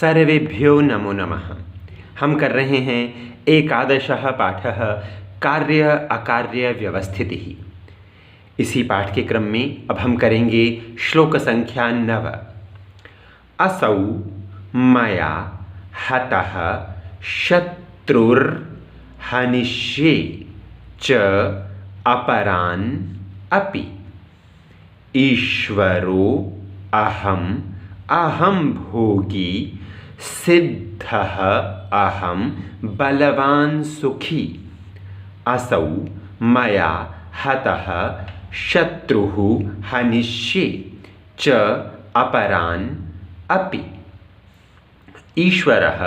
सर्वेभ्यो नमो नमः। हम कर रहे हैं एकादशः पाठः कार्य अकार्य व्यवस्थितिः। इसी पाठ के क्रम में अब हम करेंगे श्लोक संख्या 9। असौ मया हतः शत्रुर्हनिष्ये च अपरान् अपि ईश्वरो अहं भोगी सिद्धः अहं बलवान् सुखी। असौ मया हतः शत्रुः हनिष्ये च अपरान् अपि ईश्वरः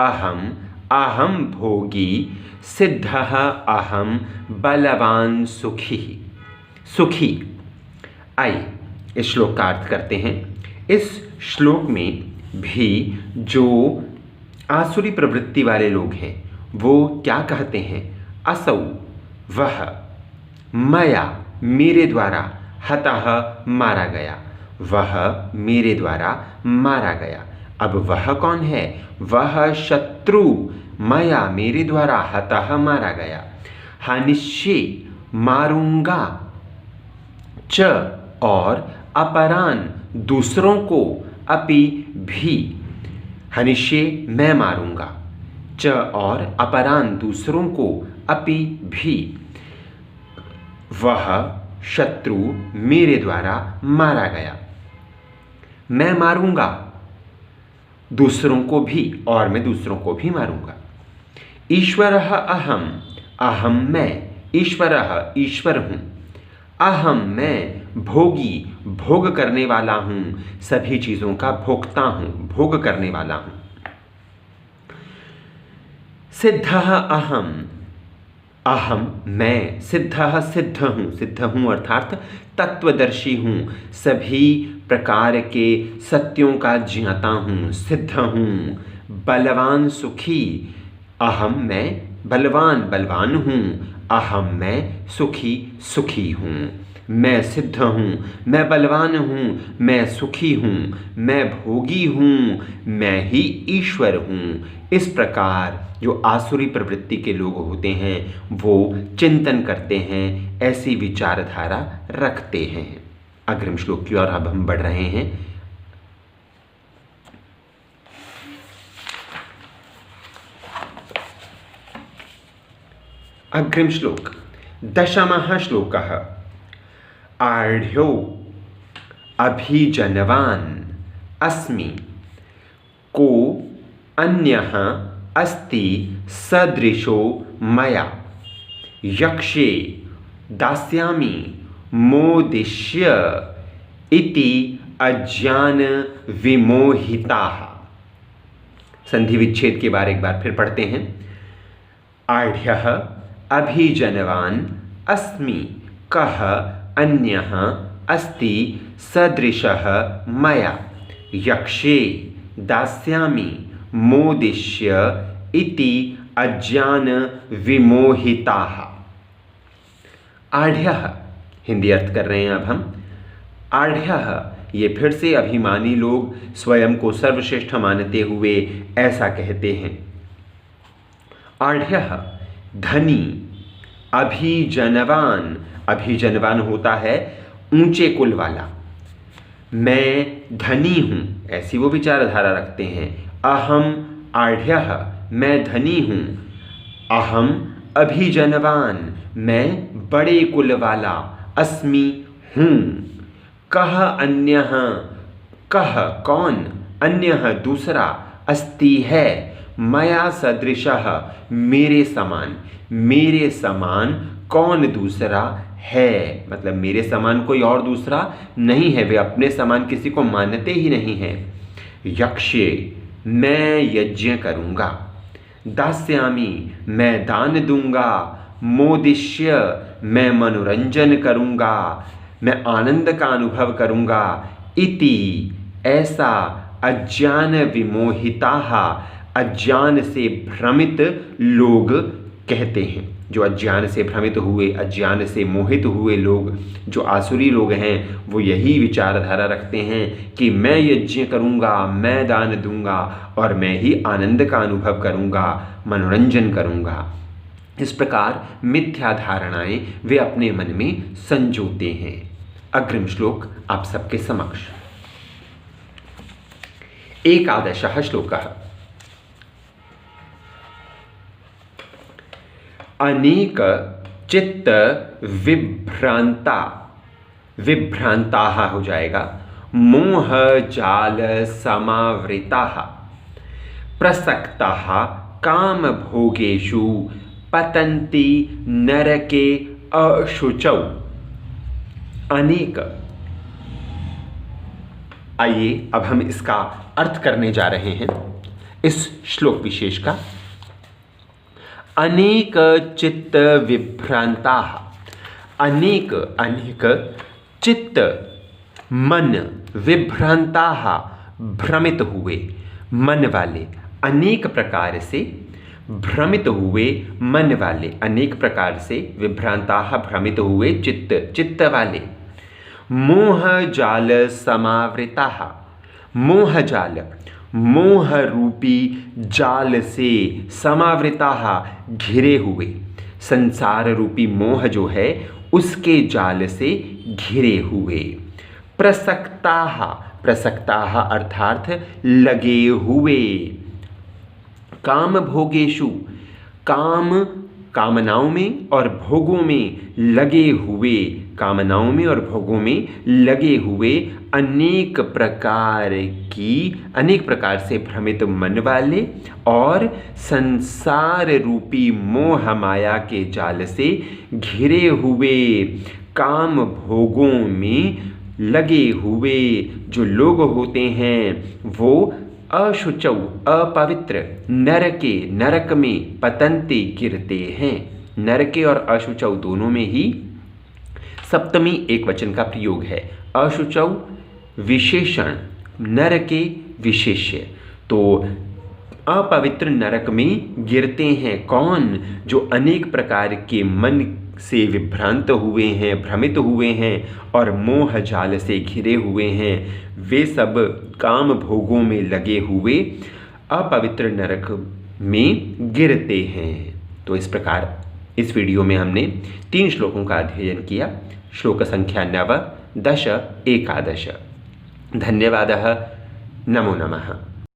अहं भोगी सिद्धः अहं बलवान् सुखी। आइए इस श्लोक का अर्थ करते हैं। इस श्लोक में भी जो आसुरी प्रवृत्ति वाले लोग हैं वो क्या कहते हैं? असौ वह, मया मेरे द्वारा, हतः मारा गया, वह मेरे द्वारा मारा गया। अब वह कौन है? वह शत्रु, मया मेरे द्वारा हतः मारा गया, हनिष्ये मारूंगा, च और अपरान दूसरों को, अपि भी, हनिष्ये मैं मारूंगा, च और अपरान दूसरों को, अपि भी, वह शत्रु मेरे द्वारा मारा गया। मैं मारूंगा दूसरों को भी और मैं दूसरों को भी मारूंगा। ईश्वरः अहम मैं, ईश्वरः ईश्वर हूँ, अहम मैं भोगी भोग करने वाला हूँ, सभी चीज़ों का भोगता हूँ, भोग करने वाला हूँ। सिद्धः अहम मैं, सिद्धः सिद्ध हूँ अर्थात तत्वदर्शी हूँ, सभी प्रकार के सत्यों का ज्ञाता हूँ, सिद्ध हूँ। बलवान सुखी, अहम मैं बलवान हूँ, अहम मैं सुखी हूँ। मैं सिद्ध हूँ, मैं बलवान हूँ, मैं सुखी हूँ, मैं भोगी हूँ, मैं ही ईश्वर हूँ। इस प्रकार जो आसुरी प्रवृत्ति के लोग होते हैं वो चिंतन करते हैं, ऐसी विचारधारा रखते हैं। अग्रिम श्लोक की ओर अब हम बढ़ रहे हैं। अग्रिम श्लोक, दशमः श्लोकः। आढ्यो अभिजनवान् अस्मि, को अन्यः अस्ति सदृशो मया, यक्ष्ये दास्यामि मोदिष्य इति अज्ञान विमोहिताः। संधि विच्छेद के बारे एक बार फिर पढ़ते हैं। आढ्यः अभिजनवान् अस्मि, कः अन्यः अस्ति सदृशः मया, यक्ष्ये दास्यामि मोदिष्य इति अज्ञान विमोहिताः। आढ्यः हिंदी अर्थ कर रहे हैं अब हम। आढ्यः ये फिर से अभिमानी लोग स्वयं को सर्वश्रेष्ठ मानते हुए ऐसा कहते हैं। आढ्यः धनी, अभिजनवान होता है ऊंचे कुल वाला। मैं धनी हूँ, ऐसी वो विचारधारा रखते हैं। अहम आढ्यः मैं धनी हूँ, अहम अभिजनवान मैं बड़े कुल वाला, अस्मि हूँ। कः अन्यः, कः कौन, अन्यः दूसरा, अस्ति है, मया सदृशः मेरे समान कौन दूसरा है, मतलब मेरे समान कोई और दूसरा नहीं है, वे अपने समान किसी को मानते ही नहीं हैं। यक्ष्ये मैं यज्ञ करूँगा, दास्यामि मैं दान दूंगा, मोदिष्य मैं मनोरंजन करूँगा, मैं आनंद का अनुभव करूँगा, इति ऐसा अज्ञान विमोहिताः अज्ञान से भ्रमित लोग कहते हैं। जो अज्ञान से भ्रमित हुए, अज्ञान से मोहित हुए लोग, जो आसुरी लोग हैं, वो यही विचारधारा रखते हैं कि मैं यज्ञ करूँगा, मैं दान दूंगा और मैं ही आनंद का अनुभव करूँगा, मनोरंजन करूँगा। इस प्रकार मिथ्या धारणाएं वे अपने मन में संजोते हैं। अग्रिम श्लोक आप सबके समक्ष। एकादशः श्लोकः। अनेक चित्त विभ्रांताः हो जाएगा, मोह जाल समावृताः, प्रसक्ताः काम भोगेषु पतन्ति नरके अशुचौ। अनेक। आइए अब हम इसका अर्थ करने जा रहे हैं इस श्लोक विशेष का। अनेक चित्त विभ्रांताः। अनेक चित्त मन, विभ्रांताः भ्रमित हुए, मन वाले, अनेक प्रकार से भ्रमित हुए मन वाले, अनेक प्रकार से विभ्रांताः भ्रमित हुए चित्त वाले। मोह जाल समावृताः। मोह जाल, मोह रूपी जाल से समावृताः घिरे हुए, संसार रूपी मोह जो है उसके जाल से घिरे हुए। प्रसक्ताः, प्रसक्ताः अर्थात लगे हुए। काम भोगेषु, कामनाओं में और भोगों में लगे हुए, कामनाओं में और भोगों में लगे हुए अनेक प्रकार से भ्रमित मन वाले और संसार रूपी मोह माया के जाल से घिरे हुए, काम भोगों में लगे हुए जो लोग होते हैं वो अशुचौ, अपवित्र, नरक में पतन्ति गिरते हैं। नरके और अशुचौ दोनों में ही सप्तमी एक वचन का प्रयोग है। अशुचौ विशेषण, नरके विशेष्य। तो अपवित्र नरक में गिरते हैं कौन? जो अनेक प्रकार के मन से विभ्रांत हुए हैं, भ्रमित हुए हैं और मोह जाल से घिरे हुए हैं। वे सब काम भोगों में लगे हुए अपवित्र नरक में गिरते हैं। तो इस प्रकार इस वीडियो में हमने 3 श्लोकों का अध्ययन किया। श्लोक संख्या 9, 10, 11। धन्यवादः। नमो नमः।